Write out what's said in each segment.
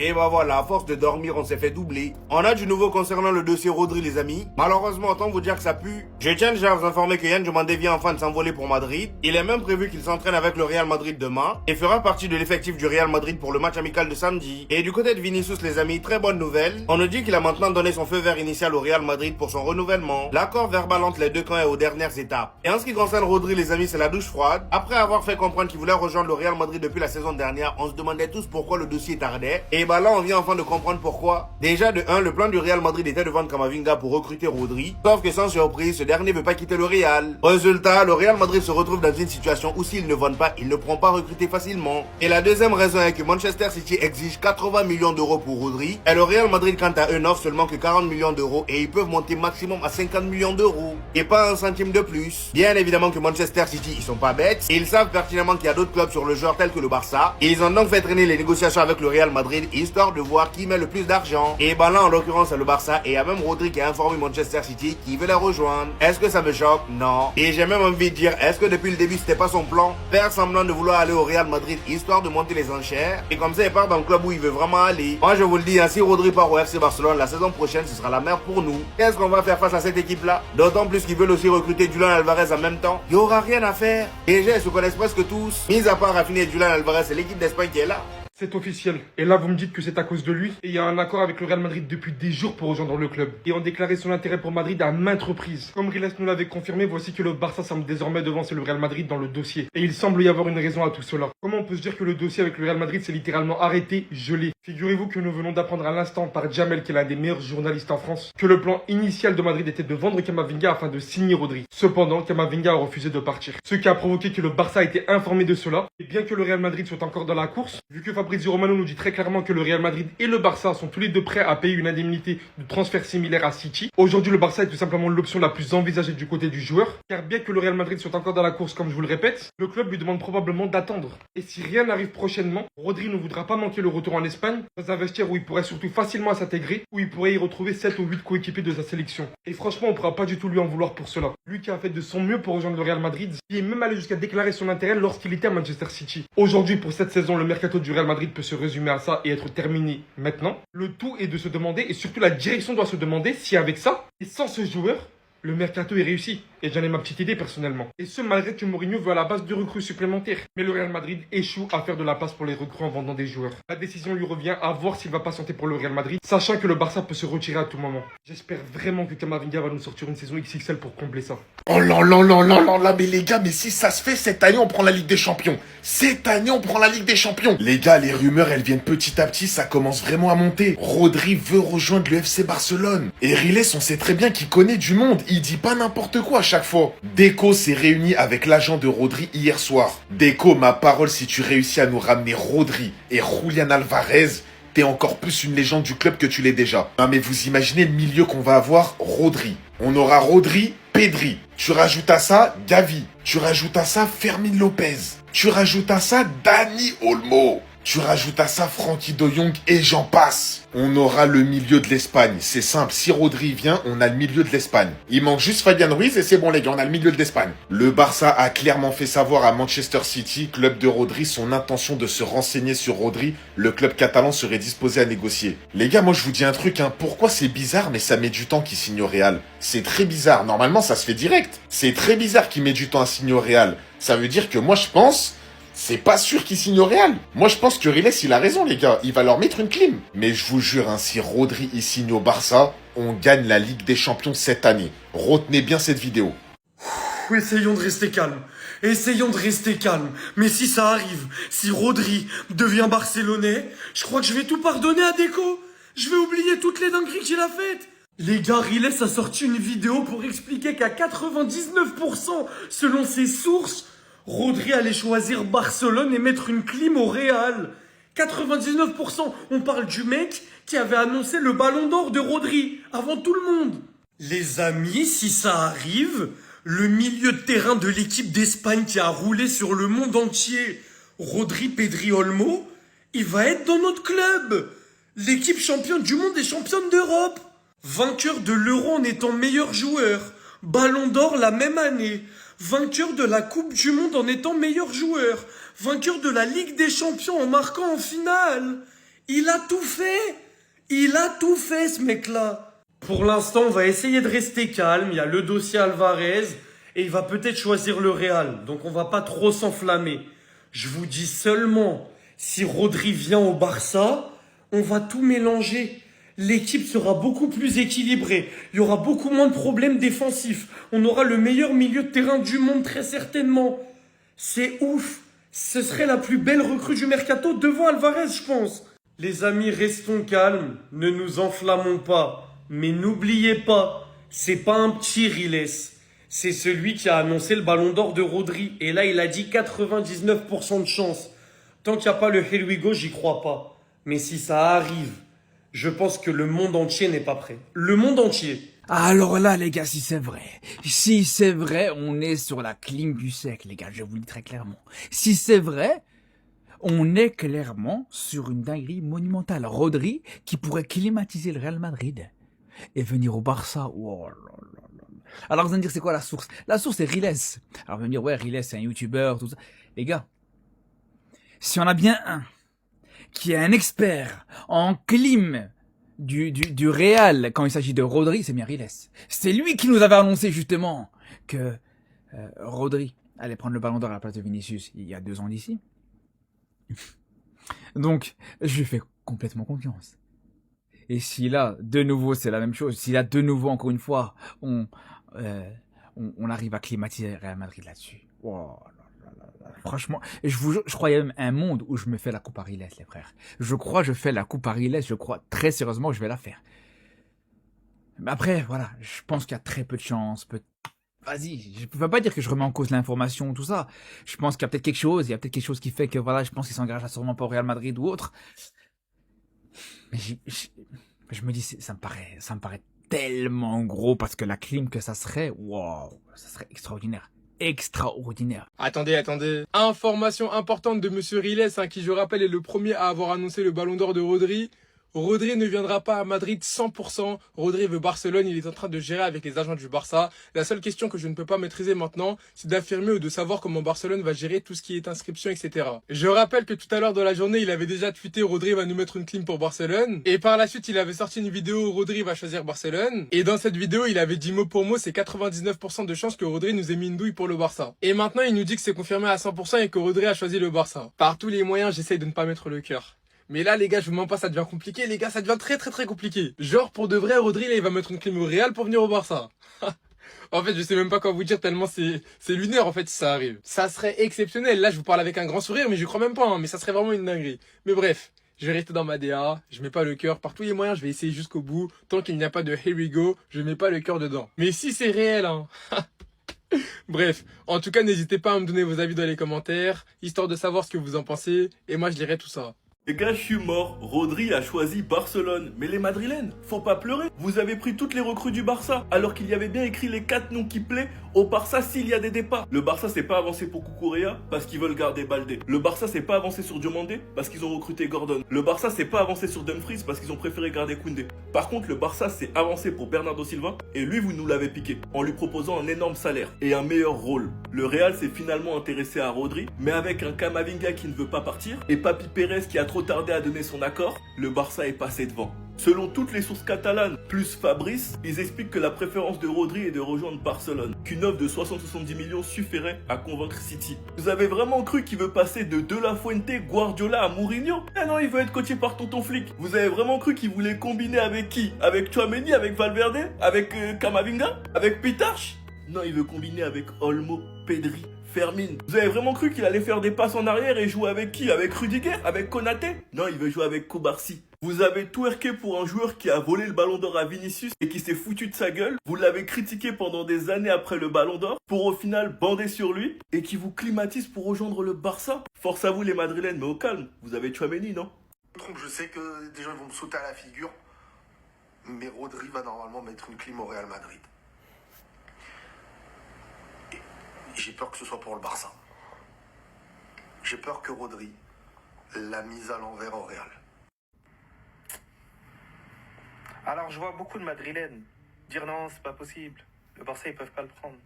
Et bah voilà, à force de dormir, on s'est fait doubler. On a du nouveau concernant le dossier Rodri, les amis. Malheureusement, autant vous dire que ça pue. Je tiens déjà à vous informer que Yann Diomandé vient enfin de s'envoler pour Madrid. Il est même prévu qu'il s'entraîne avec le Real Madrid demain et fera partie de l'effectif du Real Madrid pour le match amical de samedi. Et du côté de Vinicius, les amis, très bonne nouvelle. On nous dit qu'il a maintenant donné son feu vert initial au Real Madrid pour son renouvellement. L'accord verbal entre les deux camps est aux dernières étapes. Et en ce qui concerne Rodri, les amis, c'est la douche froide. Après avoir fait comprendre qu'il voulait rejoindre le Real Madrid depuis la saison dernière, on se demandait tous pourquoi le dossier tardait. Et bah là, on vient enfin de comprendre pourquoi. Déjà, de 1, le plan du Real Madrid était de vendre Camavinga pour recruter Rodri. Sauf que sans surprise, ce dernier veut pas quitter le Real. Résultat, le Real Madrid se retrouve dans une situation où s'ils ne vendent pas, ils ne pourront pas recruter facilement. Et la deuxième raison est que Manchester City exige 80 millions d'euros pour Rodri. Et le Real Madrid, quant à eux, n'offre seulement que 40 millions d'euros et ils peuvent monter maximum à 50 millions d'euros. Et pas un centime de plus. Bien évidemment que Manchester City, ils sont pas bêtes. Ils savent pertinemment qu'il y a d'autres clubs sur le joueur tels que le Barça. Et ils ont donc fait traîner les négociations avec le Real Madrid, histoire de voir qui met le plus d'argent. Et bah là, en l'occurrence, c'est le Barça. Et il y a même Rodri qui a informé Manchester City qui veut les rejoindre. Est-ce que ça me choque? Non. Et j'ai même envie de dire, est-ce que depuis le début, c'était pas son plan? Faire semblant de vouloir aller au Real Madrid, histoire de monter les enchères. Et comme ça, il part dans le club où il veut vraiment aller. Moi, je vous le dis, hein, si Rodri part au FC Barcelone, la saison prochaine, ce sera la merde pour nous. Qu'est-ce qu'on va faire face à cette équipe-là? D'autant plus qu'ils veulent aussi recruter Julian Alvarez en même temps. Il y aura rien à faire. Déjà, ils se connaissent presque tous. Mis à part Rafinha et Julian Alvarez, c'est l'équipe d'Espagne qui est là. C'est officiel. Et là, vous me dites que c'est à cause de lui. Et il y a un accord avec le Real Madrid depuis des jours pour rejoindre le club. Et ont déclaré son intérêt pour Madrid à maintes reprises. Comme Riles nous l'avait confirmé, voici que le Barça semble désormais devancer le Real Madrid dans le dossier. Et il semble y avoir une raison à tout cela. Comment on peut se dire que le dossier avec le Real Madrid s'est littéralement arrêté, gelé? Figurez-vous que nous venons d'apprendre à l'instant par Jamel, qui est l'un des meilleurs journalistes en France, que le plan initial de Madrid était de vendre Camavinga afin de signer Rodri. Cependant, Camavinga a refusé de partir. Ce qui a provoqué que le Barça a été informé de cela. Et bien que le Real Madrid soit encore dans la course, vu que Fabrizio Romano nous dit très clairement que le Real Madrid et le Barça sont tous les deux prêts à payer une indemnité de transfert similaire à City. Aujourd'hui, le Barça est tout simplement l'option la plus envisagée du côté du joueur, car bien que le Real Madrid soit encore dans la course, comme je vous le répète, le club lui demande probablement d'attendre. Et si rien n'arrive prochainement, Rodri ne voudra pas manquer le retour en Espagne, dans un vestiaire où il pourrait surtout facilement s'intégrer, où il pourrait y retrouver 7 ou 8 coéquipiers de sa sélection. Et franchement, on ne pourra pas du tout lui en vouloir pour cela. Lui qui a fait de son mieux pour rejoindre le Real Madrid, qui est même allé jusqu'à déclarer son intérêt lorsqu'il était à Manchester City. Aujourd'hui, pour cette saison, le mercato du Real Madrid peut se résumer à ça et être terminé maintenant. Le tout est de se demander, et surtout la direction doit se demander, si avec ça, et sans ce joueur, le mercato est réussi. Et j'en ai ma petite idée personnellement. Et ce malgré que Mourinho veut à la base de recrues supplémentaires. Mais le Real Madrid échoue à faire de la passe pour les recrues en vendant des joueurs. La décision lui revient à voir s'il va patienter pour le Real Madrid, sachant que le Barça peut se retirer à tout moment. J'espère vraiment que Camavinga va nous sortir une saison XXL pour combler ça. Oh là là là là là là, mais les gars, mais si ça se fait, cette année on prend la Ligue des Champions. Cette année on prend la Ligue des Champions. Les gars, les rumeurs elles viennent petit à petit, ça commence vraiment à monter. Rodri veut rejoindre le FC Barcelone. Et Riles, on sait très bien qu'il connaît du monde, il dit pas n'importe quoi à chaque fois. Deco s'est réuni avec l'agent de Rodri hier soir. Deco, ma parole, si tu réussis à nous ramener Rodri et Julian Alvarez, t'es encore plus une légende du club que tu l'es déjà. Non mais vous imaginez le milieu qu'on va avoir? Rodri. On aura Rodri, Pedri. Tu rajoutes à ça Gavi. Tu rajoutes à ça Fermin Lopez. Tu rajoutes à ça Dani Olmo. Tu rajoutes à ça Frankie de Jong et j'en passe. On aura le milieu de l'Espagne. C'est simple, si Rodri vient, on a le milieu de l'Espagne. Il manque juste Fabian Ruiz et c'est bon les gars, on a le milieu de l'Espagne. Le Barça a clairement fait savoir à Manchester City, club de Rodri, son intention de se renseigner sur Rodri. Le club catalan serait disposé à négocier. Les gars, moi je vous dis un truc, hein. Pourquoi c'est bizarre mais ça met du temps qu'il signe au Real? C'est très bizarre, normalement ça se fait direct. C'est très bizarre qu'il met du temps à signer au Real. Ça veut dire que moi je pense... C'est pas sûr qu'il signe au Real. Moi, je pense que Riles, il a raison, les gars. Il va leur mettre une clim. Mais je vous jure, hein, si Rodri il signe au Barça, on gagne la Ligue des Champions cette année. Retenez bien cette vidéo. Essayons de rester calmes. Essayons de rester calmes. Mais si ça arrive, si Rodri devient barcelonais, je crois que je vais tout pardonner à Deco. Je vais oublier toutes les dingueries qu'il a faites. Les gars, Riles a sorti une vidéo pour expliquer qu'à 99%, selon ses sources, Rodri allait choisir Barcelone et mettre une clim au Real. 99%, on parle du mec qui avait annoncé le ballon d'or de Rodri avant tout le monde. Les amis, si ça arrive, le milieu de terrain de l'équipe d'Espagne qui a roulé sur le monde entier, Rodri, Pedri, Olmo, il va être dans notre club. L'équipe championne du monde et championne d'Europe. Vainqueur de l'Euro en étant meilleur joueur. Ballon d'or la même année. Vainqueur de la Coupe du Monde en étant meilleur joueur. Vainqueur de la Ligue des Champions en marquant en finale. Il a tout fait. Il a tout fait, ce mec-là. Pour l'instant, on va essayer de rester calme. Il y a le dossier Alvarez et il va peut-être choisir le Real. Donc, on va pas trop s'enflammer. Je vous dis seulement, si Rodri vient au Barça, on va tout mélanger. L'équipe sera beaucoup plus équilibrée. Il y aura beaucoup moins de problèmes défensifs. On aura le meilleur milieu de terrain du monde, très certainement. C'est ouf. Ce serait la plus belle recrue du mercato devant Alvarez, je pense. Les amis, restons calmes. Ne nous enflammons pas. Mais n'oubliez pas, c'est pas un petit Riles. C'est celui qui a annoncé le ballon d'or de Rodri. Et là, il a dit 99% de chance. Tant qu'il n'y a pas le Here we go, j'y crois pas. Mais si ça arrive, je pense que le monde entier n'est pas prêt. Le monde entier. Alors là, les gars, si c'est vrai, on est sur la clim du siècle, les gars, je vous le dis très clairement. Si c'est vrai, on est clairement sur une dinguerie monumentale. Rodri, qui pourrait climatiser le Real Madrid et venir au Barça. Oh là là là. Alors vous allez me dire, c'est quoi la source? La source, c'est Riles. Alors vous allez me dire, ouais, Riles, c'est un youtubeur, tout ça. Les gars, si on a bien un qui est un expert en clim du Real quand il s'agit de Rodri, c'est bien Riles. C'est lui qui nous avait annoncé justement que Rodri allait prendre le ballon d'or à la place de Vinicius il y a 2 ans d'ici. Donc, je lui fais complètement confiance. Et si là, de nouveau, c'est la même chose, si là, de nouveau, encore une fois, on arrive à climatiser Real Madrid là-dessus. Wow. Franchement, je croyais même un monde où je me fais la coupe à Riles, les frères. Je crois que je fais la coupe à Riles, je crois très sérieusement que je vais la faire. Mais après, voilà, je pense qu'il y a très peu de chance. Vas-y, je peux pas dire que je remets en cause l'information, tout ça. Je pense qu'il y a peut-être quelque chose qui fait que, voilà, je pense qu'il s'engagera sûrement pas au Real Madrid ou autre. Mais je me dis, ça me paraît tellement gros parce que la clim que ça serait, wow, ça serait extraordinaire. Attendez. Information importante de Monsieur Riles, qui je rappelle est le premier à avoir annoncé le ballon d'or de Rodri. Rodri ne viendra pas à Madrid 100%. Rodri veut Barcelone, il est en train de gérer avec les agents du Barça. La seule question que je ne peux pas maîtriser maintenant, c'est d'affirmer ou de savoir comment Barcelone va gérer tout ce qui est inscription, etc. Je rappelle que tout à l'heure dans la journée, il avait déjà tweeté Rodri va nous mettre une clim pour Barcelone. Et par la suite, il avait sorti une vidéo où Rodri va choisir Barcelone. Et dans cette vidéo, il avait dit mot pour mot, c'est 99% de chance que Rodri nous ait mis une douille pour le Barça. Et maintenant, il nous dit que c'est confirmé à 100% et que Rodri a choisi le Barça. Par tous les moyens, j'essaye de ne pas mettre le cœur. Mais là, les gars, je vous mens pas, ça devient compliqué. Les gars, ça devient très compliqué. Genre, pour de vrai, Rodri, là, il va mettre une clim au Real pour venir au Barça. En fait, je sais même pas quoi vous dire tellement c'est lunaire, en fait, si ça arrive. Ça serait exceptionnel. Là, je vous parle avec un grand sourire, mais je crois même pas, hein. Mais ça serait vraiment une dinguerie. Mais bref, je vais rester dans ma DA. Je mets pas le cœur. Par tous les moyens, je vais essayer jusqu'au bout. Tant qu'il n'y a pas de here we go, je mets pas le cœur dedans. Mais si c'est réel, hein. Bref, en tout cas, n'hésitez pas à me donner vos avis dans les commentaires, histoire de savoir ce que vous en pensez. Et moi, je lirai tout ça. Les gars, je suis mort. Rodri a choisi Barcelone. Mais les Madrilènes, faut pas pleurer. Vous avez pris toutes les recrues du Barça, alors qu'il y avait bien écrit les 4 noms qui plaît au Barça s'il y a des départs. Le Barça s'est pas avancé pour Cucurella parce qu'ils veulent garder Baldé. Le Barça s'est pas avancé sur Diomandé parce qu'ils ont recruté Gordon. Le Barça s'est pas avancé sur Dumfries parce qu'ils ont préféré garder Koundé. Par contre, le Barça s'est avancé pour Bernardo Silva et lui, vous nous l'avez piqué en lui proposant un énorme salaire et un meilleur rôle. Le Real s'est finalement intéressé à Rodri, mais avec un Camavinga qui ne veut pas partir et Papi Pérez qui a trop tardé à donner son accord, le Barça est passé devant. Selon toutes les sources catalanes, plus Fabrice, ils expliquent que la préférence de Rodri est de rejoindre Barcelone, qu'une offre de 60-70 millions suffirait à convaincre City. Vous avez vraiment cru qu'il veut passer de La Fuente, Guardiola à Mourinho? Ah non, il veut être coaché par Tonton Flick. Vous avez vraiment cru qu'il voulait combiner avec qui? Avec Tchouaméni, avec Valverde, avec Camavinga, avec Pitarch? Non, il veut combiner avec Olmo, Pedri, Fermin. Vous avez vraiment cru qu'il allait faire des passes en arrière et jouer avec qui? Avec Rudiger? Avec Konaté? Non, il veut jouer avec Kobarsi. Vous avez twerké pour un joueur qui a volé le ballon d'or à Vinicius et qui s'est foutu de sa gueule. Vous l'avez critiqué pendant des années après le ballon d'or pour au final bander sur lui et qui vous climatise pour rejoindre le Barça. Force à vous les Madrilènes, mais au calme. Vous avez Tchouaméni, non? Je sais que des gens vont me sauter à la figure, mais Rodri va normalement mettre une clim au Real Madrid. Et j'ai peur que ce soit pour le Barça. J'ai peur que Rodri l'a mise à l'envers au Real. Alors je vois beaucoup de Madrilènes dire non, c'est pas possible. Le Barça, ils peuvent pas le prendre.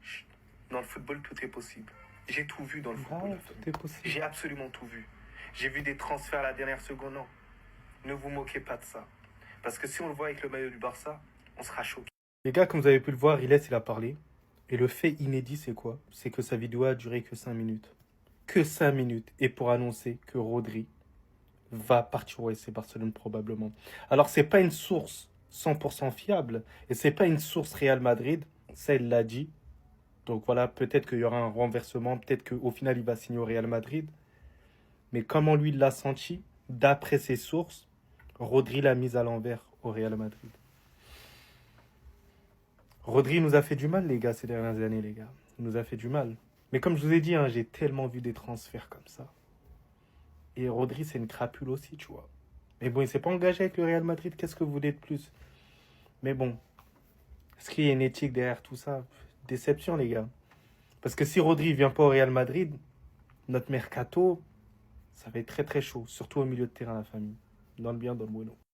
Chut. Dans le football, tout est possible. J'ai tout vu dans le football. Tout est possible. J'ai absolument tout vu. J'ai vu des transferts à la dernière seconde. Non, ne vous moquez pas de ça. Parce que si on le voit avec le maillot du Barça, on sera choqué. Les gars, comme vous avez pu le voir, il a parlé. Et le fait inédit, c'est quoi? C'est que sa vidéo a duré que 5 minutes. Que 5 minutes. Et pour annoncer que Rodri va partir au FC Barcelone probablement. Alors, c'est pas une source 100% fiable. Et c'est pas une source Real Madrid. Ça, il l'a dit. Donc voilà, peut-être qu'il y aura un renversement. Peut-être qu'au final, il va signer au Real Madrid. Mais comment lui, il l'a senti, d'après ses sources, Rodri l'a mise à l'envers au Real Madrid. Rodri nous a fait du mal, les gars, ces dernières années, les gars. Il nous a fait du mal. Mais comme je vous ai dit, hein, j'ai tellement vu des transferts comme ça. Et Rodri, c'est une crapule aussi, tu vois. Mais bon, il s'est pas engagé avec le Real Madrid. Qu'est-ce que vous voulez de plus? Mais bon, est-ce qu'il y a une éthique derrière tout ça? Déception, les gars. Parce que si Rodri vient pas au Real Madrid, notre mercato, ça va être très très chaud. Surtout au milieu de terrain, la famille. Dans le bien, dans le bueno.